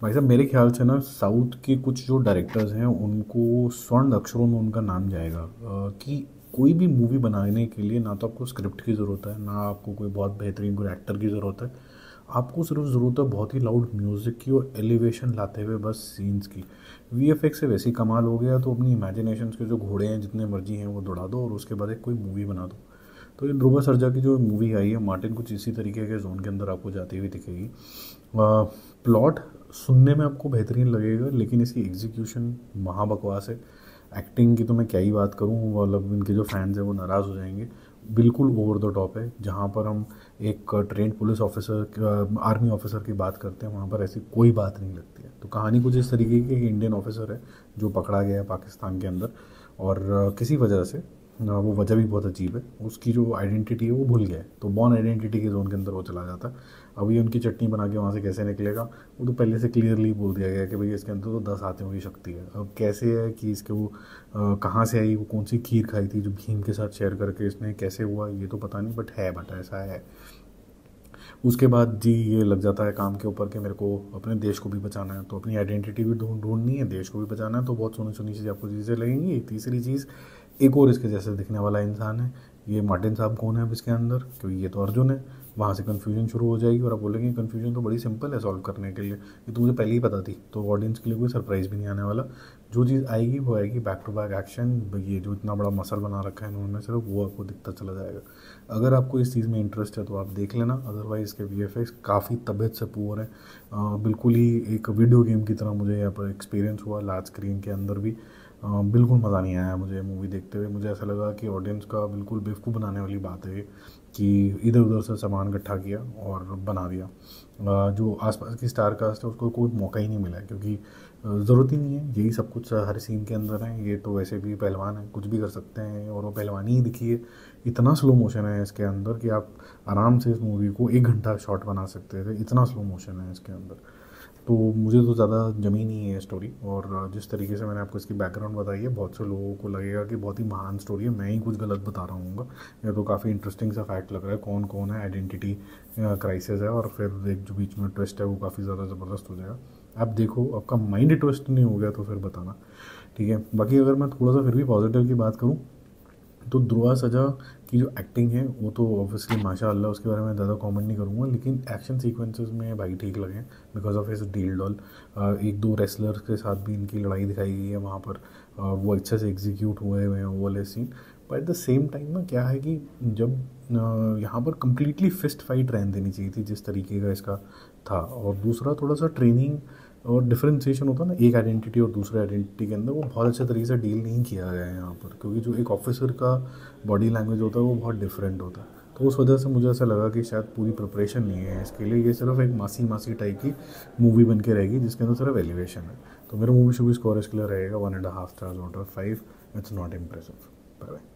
भाई साहब मेरे ख्याल से ना साउथ के कुछ जो डायरेक्टर्स हैं उनको स्वर्ण अक्षरों में उनका नाम जाएगा कि कोई भी मूवी बनाने के लिए ना तो आपको स्क्रिप्ट की ज़रूरत है, ना आपको कोई बहुत बेहतरीन कोई एक्टर की ज़रूरत है। आपको सिर्फ ज़रूरत है बहुत ही लाउड म्यूज़िक की और एलिवेशन लाते हुए बस सीन्स की। वीएफएक्स से वैसे ही कमाल हो गया तो अपनी इमेजिनेशन के जो घोड़े हैं जितने मर्जी हैं वो दौड़ा दो और उसके बाद एक कोई मूवी बना दो। तो ये ध्रुव सर्जा की जो मूवी आई है मार्टिन कुछ इसी तरीके के जोन के अंदर आपको जाती हुई दिखेगी। प्लॉट सुनने में आपको बेहतरीन लगेगा लेकिन इसकी एग्जीक्यूशन महाबकवास है। एक्टिंग की तो मैं क्या ही बात करूँ, मतलब इनके जो फैंस हैं वो नाराज़ हो जाएंगे। बिल्कुल ओवर द टॉप है। जहाँ पर हम एक trend police officer army officer की बात करते हैं वहाँ पर ऐसी कोई बात नहीं लगती है। तो कहानी कुछ इस तरीके की, एक इंडियन ऑफिसर है जो पकड़ा गया है पाकिस्तान के अंदर और किसी वजह से वो वजह भी बहुत अजीब है, उसकी जो आइडेंटिटी है वो भूल गया है तो बॉर्न आइडेंटिटी के जोन के अंदर वो चला जाता है। अब ये उनकी चटनी बना के वहाँ से कैसे निकलेगा, वो तो पहले से क्लियरली बोल दिया गया कि भाई इसके अंदर तो 10 हाथियों की शक्ति है। अब कैसे है कि इसके वो कहाँ से आई, वो कौन सी खीर खाई थी जो भीम के साथ शेयर करके इसने कैसे हुआ ये तो पता नहीं, बट ऐसा है। उसके बाद जी ये लग जाता है काम के ऊपर कि मेरे को अपने देश को भी बचाना है, तो अपनी आइडेंटिटी भी ढूंढनी है, देश को भी बचाना है, तो बहुत सोनी सोनी चीज़ आपको चीज़ें लगेंगी। तीसरी चीज़, एक और इसके जैसे दिखने वाला इंसान है। ये मार्टिन साहब कौन है अब इसके अंदर, क्योंकि ये तो अर्जुन है। वहाँ से कन्फ्यूजन शुरू हो जाएगी और आप बोलेंगे कन्फ्यूजन तो बड़ी सिंपल है सॉल्व करने के लिए, ये तो मुझे पहले ही पता थी। तो ऑडियंस के लिए कोई सरप्राइज़ भी नहीं आने वाला। जो चीज़ आएगी वो आएगी बैक टू बैक एक्शन। ये जो इतना बड़ा मसल बना रखा है इन्होंने सिर्फ, वो आपको दिखता चला जाएगा। अगर आपको इस चीज़ में इंटरेस्ट है तो आप देख लेना, अदरवाइज़ इसके वीएफएक्स काफ़ी तबीयत से पुअर है। बिल्कुल ही एक वीडियो गेम की तरह मुझे यहाँ पर एक्सपीरियंस हुआ लार्ज स्क्रीन के अंदर भी। बिल्कुल मज़ा नहीं आया मुझे मूवी देखते हुए। मुझे ऐसा लगा कि ऑडियंस का बिल्कुल बेवकूफ़ बनाने वाली बात है कि इधर उधर से सामान इकट्ठा किया और बना दिया। जो आसपास की स्टार कास्ट है उसको कोई मौका ही नहीं मिला है, क्योंकि ज़रूरत ही नहीं है, यही सब कुछ हर सीन के अंदर है। ये तो वैसे भी पहलवान है, कुछ भी कर सकते हैं और वो पहलवानी ही दिखी है। इतना स्लो मोशन है इसके अंदर कि आप आराम से इस मूवी को 1 घंटा शॉट बना सकते थे, इतना स्लो मोशन है इसके अंदर। तो मुझे तो ज़्यादा जमी नहीं है स्टोरी, और जिस तरीके से मैंने आपको इसकी बैकग्राउंड बताई है बहुत से लोगों को लगेगा कि बहुत ही महान स्टोरी है, मैं ही कुछ गलत बता रहा हूँ। या तो काफ़ी इंटरेस्टिंग सा फैक्ट लग रहा है, कौन कौन है, आइडेंटिटी क्राइसिस है, और फिर एक जो बीच में ट्विस्ट है वो काफ़ी ज़्यादा ज़बरदस्त हो जाएगा। आप देखो, आपका माइंड ट्विस्ट नहीं हो गया तो फिर बताना, ठीक है। बाकी अगर मैं थोड़ा सा फिर भी पॉजिटिव की बात करूँ तो ध्रुवा सजा की जो एक्टिंग है वो तो ऑब्वियसली माशाअल्लाह, उसके बारे में ज़्यादा कमेंट नहीं करूँगा, लेकिन एक्शन सीक्वेंसेस में भाई ठीक लगे because of his deal doll. एक दो रेसलर्स के साथ भी इनकी लड़ाई दिखाई गई है वहाँ पर, वो अच्छे से एग्जीक्यूट हुए हैं वो वाले scene. But at the same time ना क्या है कि जब यहाँ पर कम्प्लीटली फिस्ट फाइट रहने देनी चाहिए थी जिस तरीके का इसका था, और दूसरा थोड़ा सा ट्रेनिंग और डिफ्रेंसिएशन होता है ना एक आइडेंटिटी और दूसरे आइडेंटिटी के अंदर, वो बहुत अच्छे तरीके से डील नहीं किया गया है यहाँ पर, क्योंकि जो एक ऑफिसर का बॉडी लैंग्वेज होता है वो बहुत डिफरेंट होता है। तो उस वजह से मुझे ऐसा लगा कि शायद पूरी प्रिपरेशन नहीं है इसके लिए, ये सिर्फ एक मासी मासी टाइप की मूवी बन के रहेगी जिसके अंदर सिर्फ एलिवेशन है। तो मेरा मूवी शूवी स्कोर इसके लिए रहेगा 1.5 stars out of 5। It's not impressive. Bye bye.